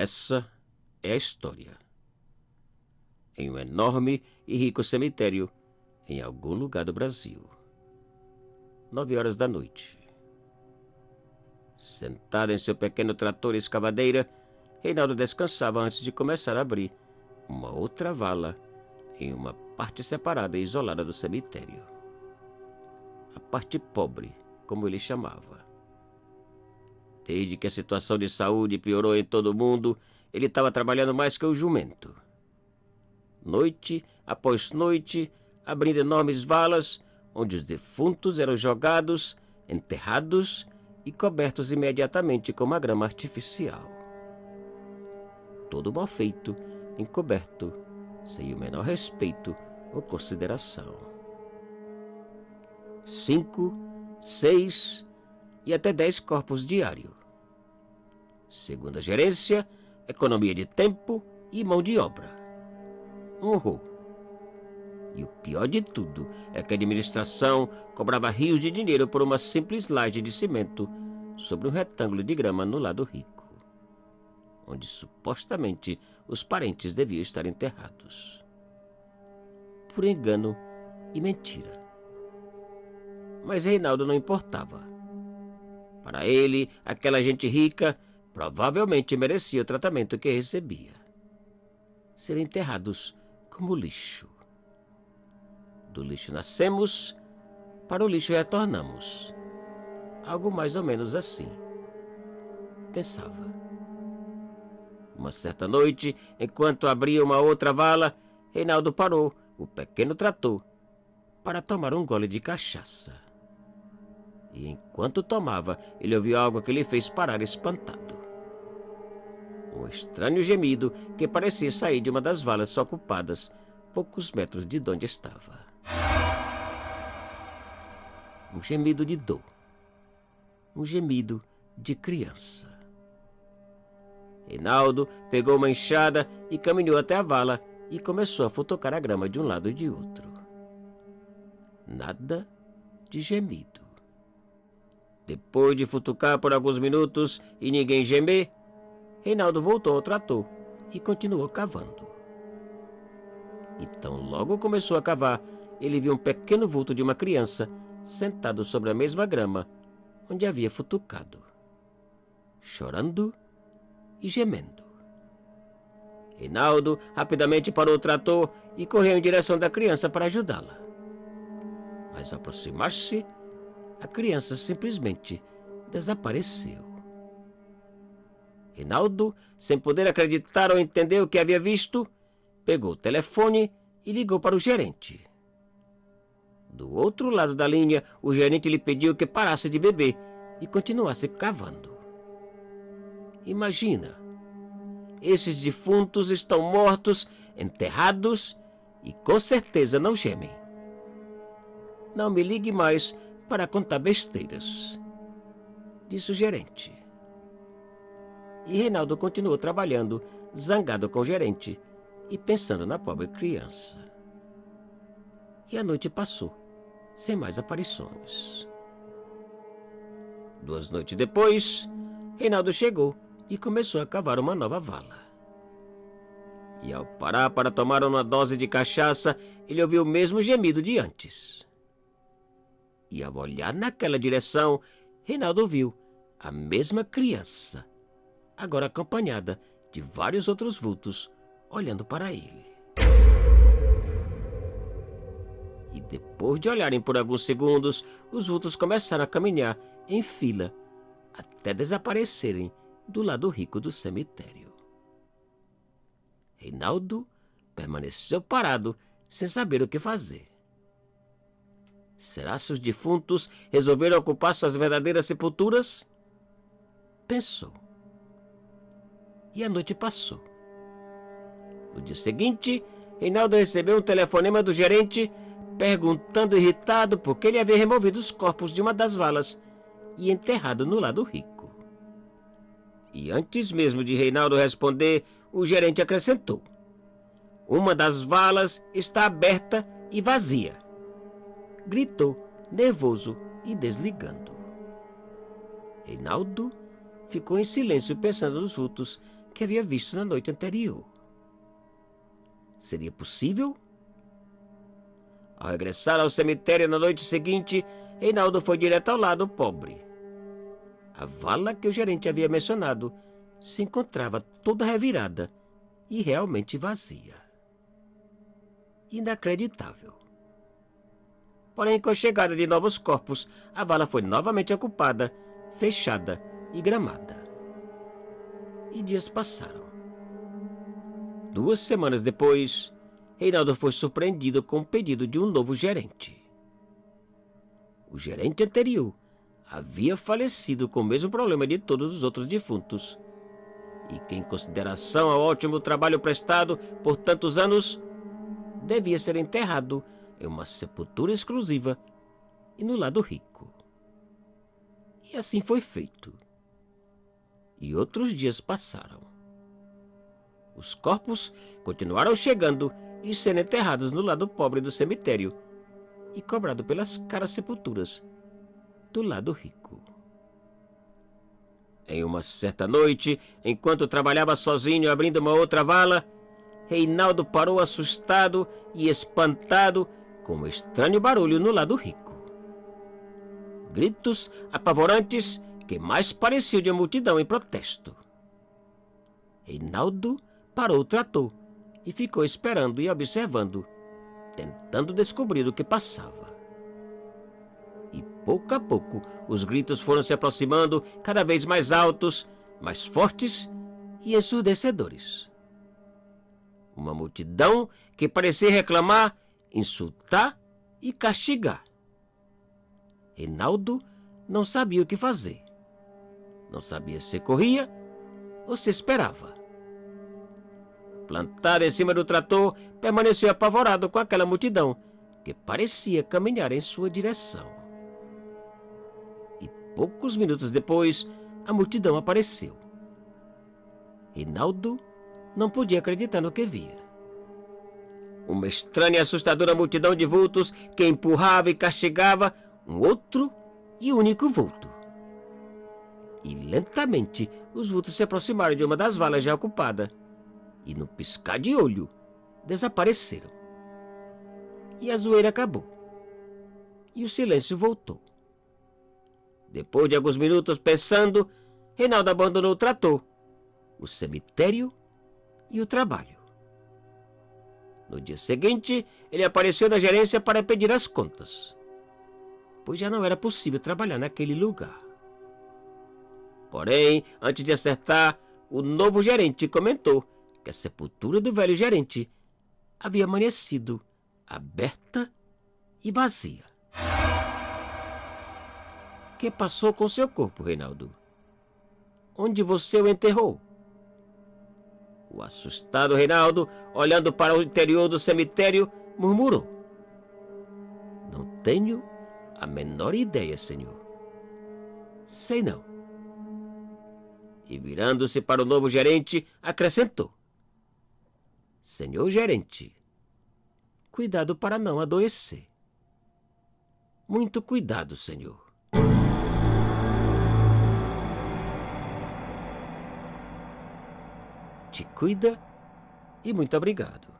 Essa é a história. Em um enorme e rico cemitério, em algum lugar do Brasil. 9 horas da noite. Sentado em seu pequeno trator escavadeira, Reinaldo descansava antes de começar a abrir uma outra vala em uma parte separada e isolada do cemitério. A parte pobre, como ele chamava. Desde que a situação de saúde piorou em todo o mundo, ele estava trabalhando mais que o jumento. Noite após noite, abrindo enormes valas, onde os defuntos eram jogados, enterrados e cobertos imediatamente com uma grama artificial. Todo mal feito, encoberto, sem o menor respeito ou consideração. 5, 6 e até 10 corpos diário. Segundo a gerência, economia de tempo e mão de obra. Um horror. E o pior de tudo é que a administração cobrava rios de dinheiro por uma simples laje de cimento sobre um retângulo de grama no lado rico, onde supostamente os parentes deviam estar enterrados. Por engano e mentira. Mas Reinaldo não importava. Para ele, aquela gente rica provavelmente merecia o tratamento que recebia. Ser enterrados como lixo. Do lixo nascemos, para o lixo retornamos. Algo mais ou menos assim. Pensava. Uma certa noite, enquanto abria uma outra vala, Reinaldo parou o pequeno trator para tomar um gole de cachaça. E enquanto tomava, ele ouviu algo que lhe fez parar espantado. Um estranho gemido que parecia sair de uma das valas ocupadas, poucos metros de onde estava. Um gemido de dor. Um gemido de criança. Reinaldo pegou uma enxada e caminhou até a vala e começou a futucar a grama de um lado e de outro. Nada de gemido. Depois de futucar por alguns minutos e ninguém gemer, Reinaldo voltou ao trator e continuou cavando. Então, logo começou a cavar, ele viu um pequeno vulto de uma criança sentado sobre a mesma grama onde havia futucado, chorando e gemendo. Reinaldo rapidamente parou o trator e correu em direção da criança para ajudá-la. Mas ao aproximar-se, a criança simplesmente desapareceu. Reinaldo, sem poder acreditar ou entender o que havia visto, pegou o telefone e ligou para o gerente. Do outro lado da linha, o gerente lhe pediu que parasse de beber e continuasse cavando. Imagina, esses defuntos estão mortos, enterrados e com certeza não gemem. Não me ligue mais para contar besteiras, disse o gerente. E Reinaldo continuou trabalhando, zangado com o gerente e pensando na pobre criança. E a noite passou, sem mais aparições. 2 noites depois, Reinaldo chegou e começou a cavar uma nova vala. E ao parar para tomar uma dose de cachaça, ele ouviu o mesmo gemido de antes. E ao olhar naquela direção, Reinaldo viu a mesma criança, agora acompanhada de vários outros vultos, olhando para ele. E depois de olharem por alguns segundos, os vultos começaram a caminhar em fila até desaparecerem do lado rico do cemitério. Reinaldo permaneceu parado, sem saber o que fazer. Será se os defuntos resolveram ocupar suas verdadeiras sepulturas? Pensou. E a noite passou. No dia seguinte, Reinaldo recebeu um telefonema do gerente perguntando irritado por que ele havia removido os corpos de uma das valas e enterrado no lado rico. E antes mesmo de Reinaldo responder, o gerente acrescentou: "Uma das valas está aberta e vazia", gritou, nervoso e desligando. Reinaldo ficou em silêncio pensando nos vultos que havia visto na noite anterior. Seria possível? Ao regressar ao cemitério na noite seguinte, Reinaldo foi direto ao lado pobre. A vala que o gerente havia mencionado se encontrava toda revirada e realmente vazia. Inacreditável. Porém, com a chegada de novos corpos, a vala foi novamente ocupada, fechada e gramada. E dias passaram. 2 semanas depois, Reinaldo foi surpreendido com o pedido de um novo gerente. O gerente anterior havia falecido com o mesmo problema de todos os outros defuntos, e que, em consideração ao ótimo trabalho prestado por tantos anos, devia ser enterrado em uma sepultura exclusiva e no lado rico. E assim foi feito. E outros dias passaram. Os corpos continuaram chegando e sendo enterrados no lado pobre do cemitério e cobrado pelas caras sepulturas do lado rico. Em uma certa noite, enquanto trabalhava sozinho abrindo uma outra vala, Reinaldo parou assustado e espantado com um estranho barulho no lado rico. Gritos apavorantes que mais pareciam de uma multidão em protesto. Reinaldo parou o trator e ficou esperando e observando, tentando descobrir o que passava. E pouco a pouco os gritos foram se aproximando, cada vez mais altos, mais fortes e ensurdecedores. Uma multidão que parecia reclamar, insultar e castigar. Reinaldo não sabia o que fazer. Não sabia se corria ou se esperava. Plantado em cima do trator, permaneceu apavorado com aquela multidão que parecia caminhar em sua direção. E poucos minutos depois, a multidão apareceu. Reinaldo não podia acreditar no que via. Uma estranha e assustadora multidão de vultos que empurrava e castigava um outro e único vulto. E lentamente os vultos se aproximaram de uma das valas já ocupada e, no piscar de olho, desapareceram. E a zoeira acabou. E o silêncio voltou. Depois de alguns minutos pensando, Reinaldo abandonou o trator, o cemitério e o trabalho. No dia seguinte, ele apareceu na gerência para pedir as contas, pois já não era possível trabalhar naquele lugar. Porém, antes de acertar, o novo gerente comentou que a sepultura do velho gerente havia amanhecido aberta e vazia. O que passou com seu corpo, Reinaldo? Onde você o enterrou? O assustado Reinaldo, olhando para o interior do cemitério, murmurou: "Não tenho a menor ideia, senhor." "Sei não." E virando-se para o novo gerente, acrescentou: "Senhor gerente, cuidado para não adoecer." "Muito cuidado, senhor." Te cuida e muito obrigado.